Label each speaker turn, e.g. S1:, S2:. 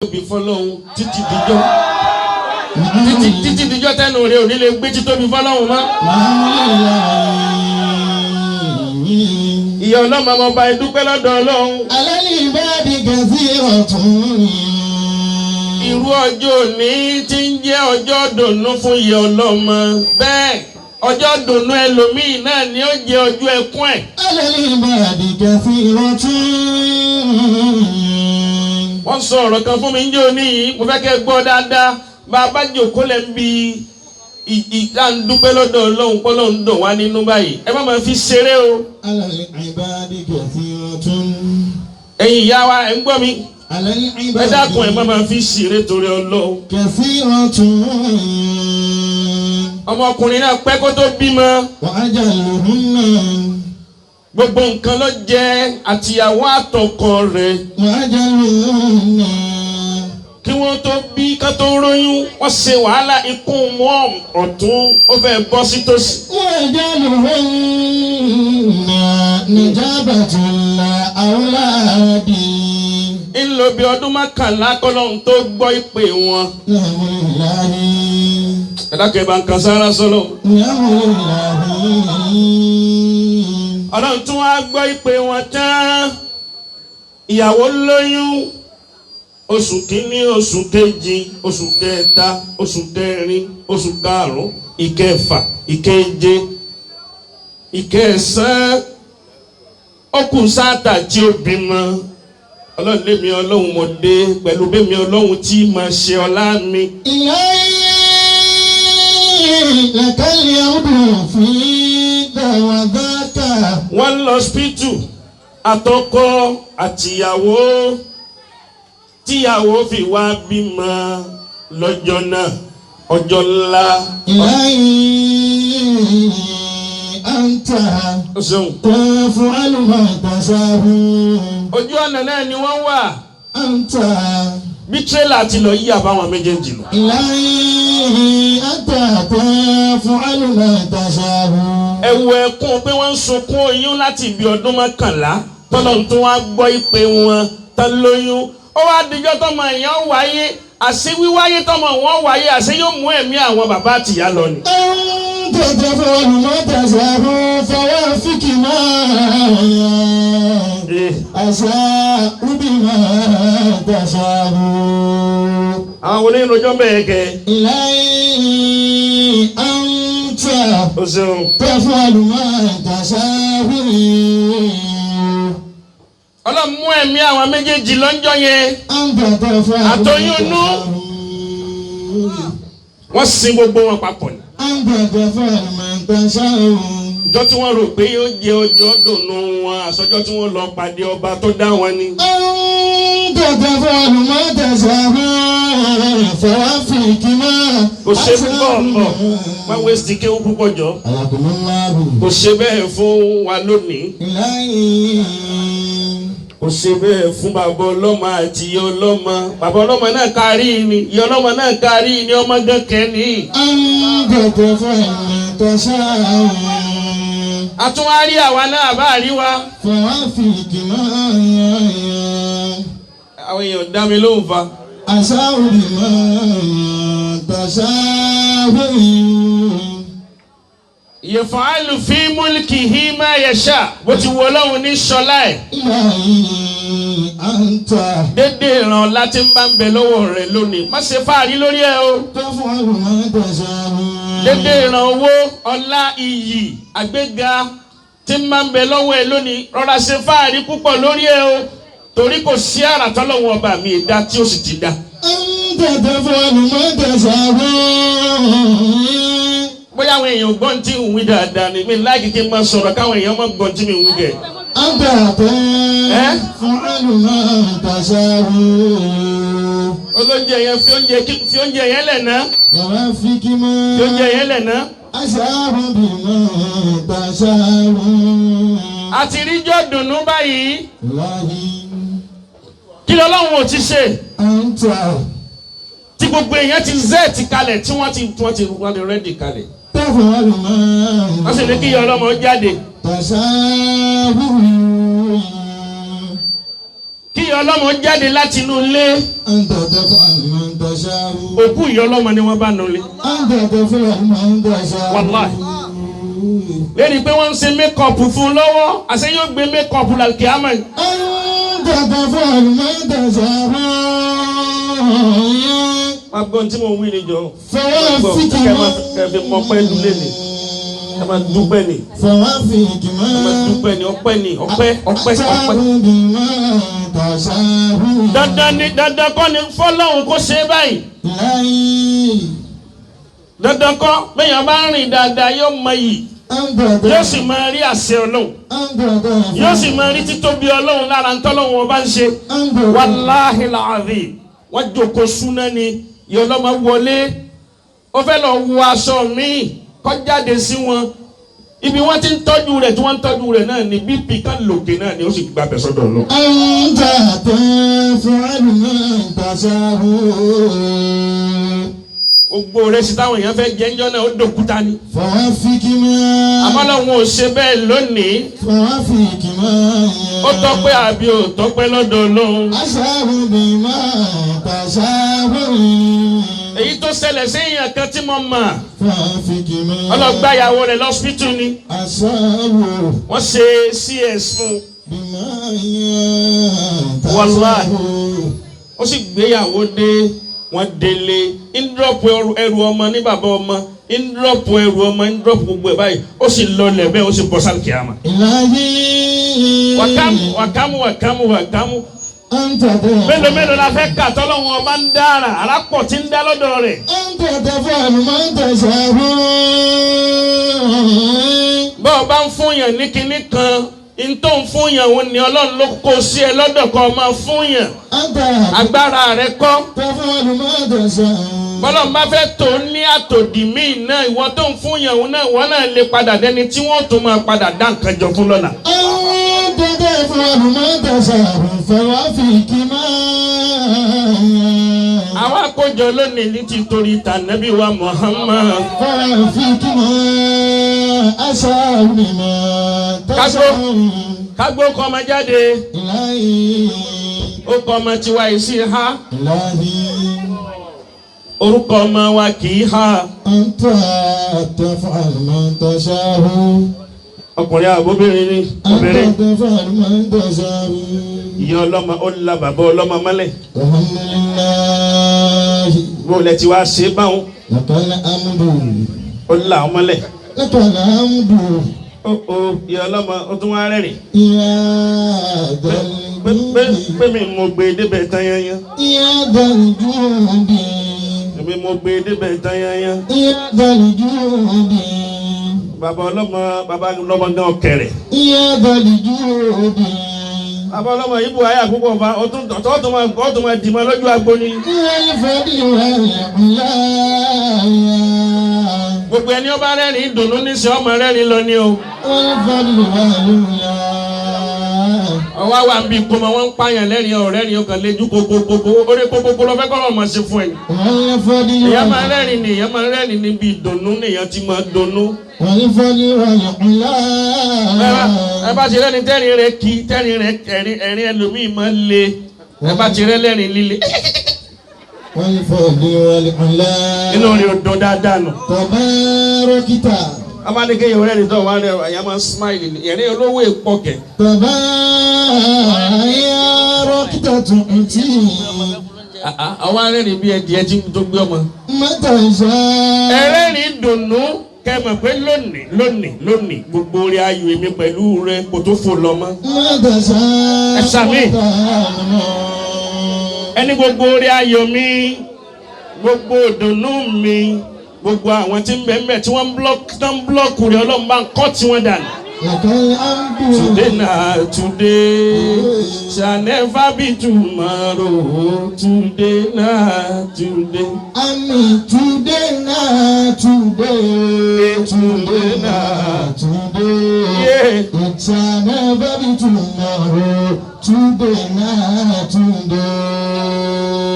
S1: tóbi fọ́lọ́hun títí dijọ́ tẹ́nu rẹ̀ ò ní lè gbé títóbi fọ́lọ́hun mọ́. ìyá ọlọ́mọ ọmọ ọba ìdúpẹ́ lọ́dọ̀ Ọlọ́run.
S2: alẹ́ ìbáàdì gẹ̀ẹ́sì ọ̀tún.
S1: irú ọjọ́ òní tí ń jẹ́ ọjọ́ dùnnú fún ìyá ọlọ́mọ bẹ́ẹ̀ ọjọ́ dùnnú ẹlòmíì náà ni ó jẹ́ ọjọ́ ẹkún ẹ̀.
S2: alẹ́ ìbáàdì gẹ̀ẹ́sì ọ̀tún.
S1: wọ́n sọ ọ̀rọ̀ kan fún mi níjọ́ òní yìí mo fẹ́ kẹ́ gbọ́ dáadáa bá a bá jòkó lẹ́ ń bi ìta ń dúpẹ́ lọ́dọ̀ Ọlọ́run pọ́lọ́run dùn wá nínú báyìí ẹ má máa fi ṣeré o.
S2: alẹ́ ìbáàdì gẹ̀ẹ́sì ọ̀tún.
S1: ẹ̀yin ìyá wa ẹ̀ ń gbọ́ mi
S2: alẹ́
S1: ẹ dákun ẹ má máa fi ṣeré torí Ọlọ́run.
S2: gẹ̀ẹ́sì ọ̀tún.
S1: ọmọkùnrin náà pẹ́ kó tó bímọ.
S2: wàá jà lóhùn náà.
S1: gbogbo nǹkan ló jẹ́ àtìyàwó àtọkọ rẹ̀.
S2: wàá jà lóhùn náà.
S1: kí wọ́n tó bí ká tó róyún wọ́n ṣe wàhálà ikú wọn ọ̀tún ó fẹ́ bọ́ sí tòsí.
S2: wàá jà lóhùn náà. nijabatullah awladi.
S1: ń lo bí ọdún mọ́kànlá kọ́lọ́hún tó gbọ́ ìpè wọn. ẹ dákẹ́ bá ń kan sára sọ́lọ́. Ọlọ́run tún wá gbọ́ ìpè wọn tán ìyàwó lóyún oṣù kìíní oṣù kejì oṣù kẹta oṣù kẹrin oṣù karùn-ún ìkẹfà ìkeje ìkẹsàn ó kù sáàtà tí ó bímọ. Ọlọ́run lémi Ọlọ́run mo dé pẹ̀lú bẹ́mi Ọlọ́run tí mà ṣe ọlá mi.
S2: lẹ́kẹ̀lẹ́ ọdún fún ìdáwàdáka.
S1: wọ́n lọ hospital àtọkọ àtìyàwó tíyàwó fi wá bímọ lọ́jọ́ náà ọjọ́ ńlá.
S2: anta
S1: tẹ́
S2: fún alùmọ̀tàṣáhù.
S1: ojú ọ̀nà náà ni wọ́n wà.
S2: anta
S1: bí tírélà ti lọ yí àbáwọn méjèèjì lọ.
S2: anta fún alùmọ̀tàṣáhù.
S1: ẹ̀wù ẹ̀kún pé wọ́n ń sunkún oyún láti ibi ọdún mọ́kànlá tọ́lọ́run tó wá gbọ́ ìpè wọn tán lóyún ó wá dijọ́ tọmọ èèyàn wáyé àṣé wíwáyé tọmọ wọn wáyé àṣé yóò mú ẹ̀mí àwọn bàbá àtìyá lọ ni.
S2: tẹ̀tẹ̀ fún alùmọ̀tàṣáhù fọwọ́ fíkì máa àṣà ubi máa tàṣáhù.
S1: àwọn oníròjọ́ bẹ́ẹ̀ kẹ́.
S2: ìlàyé àǹtà
S1: o ṣeun.
S2: tẹ̀fún alùmọ̀tàṣáhù.
S1: Ọlọ́run mú ẹ̀mí àwọn méjèèjì lọ́jọ́ yẹn àtọyún inú wọ́n sin gbogbo wọn papọ̀ ni. ìjọ tí wọ́n rò pé yóò jẹ́ ọjọ́ dùnú wọn àsọjọ́ tí wọ́n lọ pàdé ọba tó dá wọn ni. kò ṣe púpọ̀ má wẹ́sì kéwú púpọ̀ jọ kò ṣe bẹ́ẹ̀ fún wa lónìí. Ó ṣe bẹ́ẹ̀ fún bàbá ọlọ́mọ àti ìyá ọlọ́mọ. Bàbá ọlọ́mọ náà kárí ni, ìyá ọlọ́mọ náà kárí ni, ọmọ gẹ́gẹ́ ni. A tún wá rí àwa náà bá rí wa. Àwọn èèyàn dá mi lóhùn fa.
S2: Àṣà òbí máa tàṣà wẹ̀yìn.
S1: Yaf'alu fi mulkihi ma yasha bó ti wọ Ọlọ́run ní ṣọlá ẹ̀. dédé ìran láti ń bá ń bẹ lọ́wọ́ rẹ̀ lónìí má ṣe fàárí lórí ẹ̀ o. dédé ìran owó ọlá iyì àgbéga tí ń bá ń bẹ lọ́wọ́ ẹ̀ lónìí rọra ṣe fàárí púpọ̀ lórí ẹ̀ o torí kò sí àrà tọ́lọ́wọ́ ọba mi ìdá tí ó sì ti dá. bóyá àwọn èèyàn gbọ́n tí ń wí dáadáa ni mi láì kíkẹ́ máa sọ̀rọ̀ káwọn èèyàn máa gbọ́n tí mi ń wí gẹ̀.
S2: fún alùmọ̀tàṣáhù.
S1: olóúnjẹ yẹn fi oúnjẹ yẹn lẹ̀ ná.
S2: yàrá fi kí mọ́.
S1: fi oúnjẹ yẹn lẹ̀ ná.
S2: aṣáájú bí mọ̀tàṣáhù.
S1: a ti rí jọ́ dùnú báyìí.
S2: láyé.
S1: kí lọ́lọ́run ò ti ṣe.
S2: àǹtà.
S1: tí gbogbo èèyàn ti zẹ́ẹ̀tì kalẹ̀ tí wọ́n ti rẹ́dì kalẹ̀.
S2: tẹ́fọ̀ alùmọ̀.
S1: wọ́n sì ní kí ìyá ọlọ́mọ jáde.
S2: tàṣáhù.
S1: kí ìyá ọlọ́mọ jáde láti inú ilé.
S2: أنت تفعل ما تشاء.
S1: òkú ìyá ọlọ́mọ ni wọ́n bá nù ilé.
S2: أنت تفعل ما تشاء.
S1: wàláì. lẹ́ni pé wọ́n ń ṣe mékọ̀pù fún lọ́wọ́ àṣẹ yóò gbé mékọ̀pù lálùkì àmọ́.
S2: أنت تفعل ما تشاء.
S1: agbọ́n tí mo wí ni jọ.
S2: فوافق
S1: kẹfì mọ pẹ́ lulẹ̀ ni ẹ máa dúpẹ́ ni.
S2: فوافق
S1: ẹ máa dúpẹ́ ni ọpẹ́ ni ọpẹ́.
S2: بما تشاء.
S1: dandan kọ́ ni fọlọ́hún kó ṣe báyìí. dandan kọ́ bẹ́yàn bá rìn dáadáa yóò mọ yìí yóò sì máa rí àṣẹ ọlọ́run yóò sì máa rí títóbi ọlọ́run lára ntọ́lọ́run wọn bá ń ṣe. wàláhì làásì wọ́n jókòó súná ni yóò lọ́ máa wọlé ó fẹ́ lọ wọ aṣọ míì kó jáde sí wọn ibi wọ́n ti ń tọ́jú rẹ̀ tí wọ́n ń tọ́jú rẹ̀ náà ni bp kan lòkè náà ni ó sì gba abẹ́sọ́ dọ̀ lọ.
S2: أنت تفعل ما تشاء.
S1: gbogbo rẹ̀ sí táwọn èèyàn fẹ́ jẹ́ ńjọ́ náà ó dòkúta ni.
S2: فوافق ما.
S1: àmọ́ lọ́wọ́ ò ṣe bẹ́ẹ̀ lónìí.
S2: فوافق ما.
S1: ó tọ́pẹ́ àbí ò tọ́pẹ́ lọ́dọ̀ Ọlọ́run.
S2: أشاء بما تشاء.
S1: èyí tó ṣẹlẹ̀ sí èèyàn kan tí mo mọ̀
S2: فوافق ما.
S1: ọlọ́gbà ìyàwó rẹ̀ lọ́sípítù ni
S2: أشاء
S1: wọ́n ṣe CS fún
S2: بما
S1: Wallahi.
S2: تشاء.
S1: ó sì gbéyàwó dé wọ́n délé ń dọ́pù ẹrù ọmọ ní bàbá ọmọ ń dọ́pù ẹrù ọmọ ń dọ́pù gbogbo ẹ̀ báyìí ó sì lọlẹ̀ bẹ́ẹ̀ ó sì bọ́ sálì kìámà.
S2: إلهي.
S1: wàkámù
S2: أنت تفعل.
S1: mélòó la fẹ́ kà tọ́lọ́wọ́n ọba ń dára arápọ̀ tí ń dá lọ́dọ̀ rẹ̀.
S2: أنت تفعل ما تشاء.
S1: bọ́ọ̀ bá ń fún yàn ní kinní kan n tó ń fún yàn òun ni Ọlọ́run ló kó sí ẹ lọ́dọ̀ kan máa fún yàn
S2: أنت
S1: agbára rẹ kọ́.
S2: تفعل ما تشاء.
S1: bọ́lọ̀ bá fẹ́ tó ní àtòdì míì náà ìwọ tó ń fún yàn òun náà ìwọ náà lè padà dẹni tí wọ́n tó máa padà dá nǹkan jọ fún lọ́la.
S2: أنت تفعل ما تشاء. فوافق ما.
S1: àwa àkójọ lónìí ní títorí tànàbí wa Muhammad.
S2: فوافق ما. أشاء بما تشاء.
S1: kágbó kọ́ ọmọ jáde
S2: إلهي.
S1: ó kọ́ ọmọ tiwa yìí sí ha
S2: إلهي.
S1: orúkọ ọmọ wa kì í ha.
S2: أنت تفعل ما تشاء.
S1: ọkùnrin àbóbìnrin ni
S2: أنت
S1: obìnrin
S2: تفعل ما تشاء.
S1: ìyá ọlọ́mọ ó la bàbá ọlọ́mọ mọ́lẹ̀
S2: الحمد لله.
S1: bó lẹ ti wá ṣe báwọn
S2: لك الحمد.
S1: ó la ọ mọ́lẹ̀
S2: لك الحمد.
S1: ó ìyá ọlọ́mọ ó tún wá rẹ́rìn
S2: يا ذا الجود.
S1: pé mi mo gbé débẹ̀ tán yányán
S2: يا ذا الجود.
S1: mi mo gbé débẹ̀ tán yányán
S2: يا ذا الجود.
S1: bàbá ọlọ́mọ gan kẹrẹ̀
S2: يا ذا الجود.
S1: bàbá ọlọ́mọ yìí bu ayé àkókò ọba ó tún máa dìmọ̀ lójú agbo ni.
S2: والفضل والعلا.
S1: gbogbo ẹni ó bá rẹ́rìn ìdùnnú níṣẹ́ ọmọ rẹ́rìn lọ ni o.
S2: والفضل والعلا.
S1: ọwọ́ àwa ń bí ìkómọ wọn ń pààyàn lẹ́rìn ọ̀rẹ́rìn ọkàn lẹ́jú kókókókó orí kókókó lọ fẹ́ kọ́ ọmọ ṣe fún ẹ.
S2: والفضل
S1: èèyàn máa rẹ́rìn ni èèyàn máa rẹ́rìn níbi ìdùnnú ni èèyàn ti máa dunnú.
S2: والفضل والعلا.
S1: ẹ bá ti rẹ́ni tẹ́rin rẹ kí tẹ́rin rẹ ẹ̀rín ẹlòmíì máa le ẹ bá ti rẹ́ lẹ́rìn líle.
S2: والفضل والعلا.
S1: inú rẹ ò dùn dáadáa nù.
S2: تباركت.
S1: abánikẹ́ yẹn rẹ́ni tó wà rẹ ẹ̀yà máa smile ni ẹ̀rín olówó èpọ̀ kẹ̀.
S2: تباركت تؤتي
S1: àwọn arẹ́rìn bíi ẹ̀dìẹ̀ tí tó gbé ọmọ.
S2: ما تشاء.
S1: ẹlẹ́rìn dùnnú kẹ́mọ̀ pé lónìí gbogbo orí ayò èmi pẹ̀lú rẹ kò tó fò lọ mọ́.
S2: ما تشاء.
S1: ẹ sàmì. ẹni gbogbo orí ayò mi gbogbo ìdùnnú mi gbogbo àwọn tí ń bẹ ń bẹ tí wọ́n ń blọ́ọ̀kù rẹ̀ Ọlọ́run bá ń kọ́ tí wọ́n dànù.
S2: لك الحمد.
S1: Today shall never be tomorrow. Today.
S2: Today now, today.
S1: Yeah.
S2: It shall never be tomorrow. Today now, today.